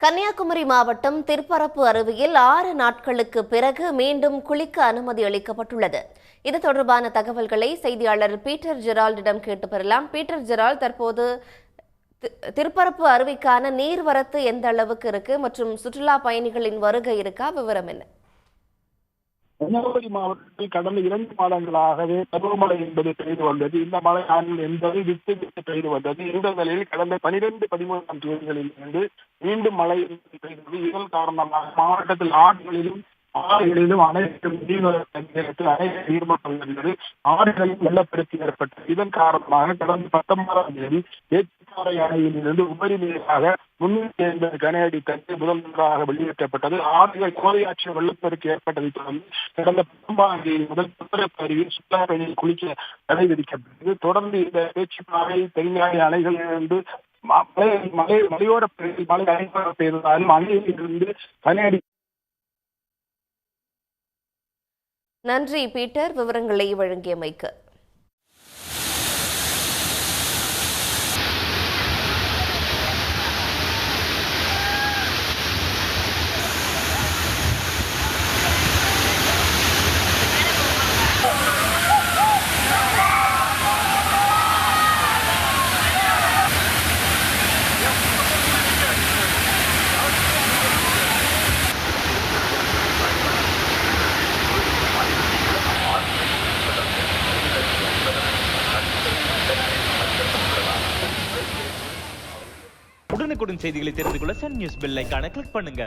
கன்னியாகுமரி மாவட்டம் திருப்பரப்பு அருவியில் 6 நாட்களுக்கு பிறகு மீண்டும் குளிக்க அனுமதி அளிக்கப்பட்டுள்ளது. இது தொடர்பான தகவல்களை செய்தியாளர் பீட்டர் ஜெரால்டிடம் கேட்டு பெறலாம். பீட்டர் ஜெரால்ட், தற்போது திருப்பரப்பு அருவிக்கான நீர்வரத்து எந்த அளவுக்கு இருக்கு மற்றும் சுற்றுலா பயணிகளின் வருகை இருக்கா? விவரம் என்ன? கன்னியாகுமரி மாவட்டத்தில் கடந்த 2 மாதங்களாகவே பருவமழை என்பது பெய்து வந்தது. இந்த மழை ஆண்டில் என்பது விட்டு விட்டு பெய்து வந்தது. இந்த நிலையில் கடந்த 12-13ஆம் தேதிகளில் இருந்து மீண்டும் மழை பெய்தது. இதன் காரணமாக மாவட்டத்தில் ஆறுகளிலும் அனைத்து நீர்மட்டம் இருந்தது. ஆறுகளில் வெள்ளப்பெருக்கு ஏற்பட்டது. இதன் காரணமாக கடந்த 19ஆம் தேதி ஏச்சிப்பாறை அணையிலிருந்து உபரி நீராக 350 கன அடி தண்ணீர் முதல் முறையாக வெளியேற்றப்பட்டது. ஆறுகள் கோதையாற்றிய வெள்ளப்பெருக்கு ஏற்பட்டதை தொடர்ந்து கடந்த 19ஆம் தேதி முதல் திருப்பரப்பு அருவியில் சுற்றுலா பயணிகள் குளிக்க தடை விதிக்கப்பட்டது. தொடர்ந்து இந்த ஏச்சிப்பாறை தென்காசி அணைகளிலிருந்து மலையோர பகுதியில் மழை அதிகமாக பெய்ததாலும் அணையில் இருந்து கனஅடி. நன்றி பீட்டர், விவரங்களை வழங்கியமைக்கு. உடனுக்குடன் செய்திகளை தெரிந்து கொள்ள சன் நியூஸ் பெல் ஐகானை கிளிக் பண்ணுங்க.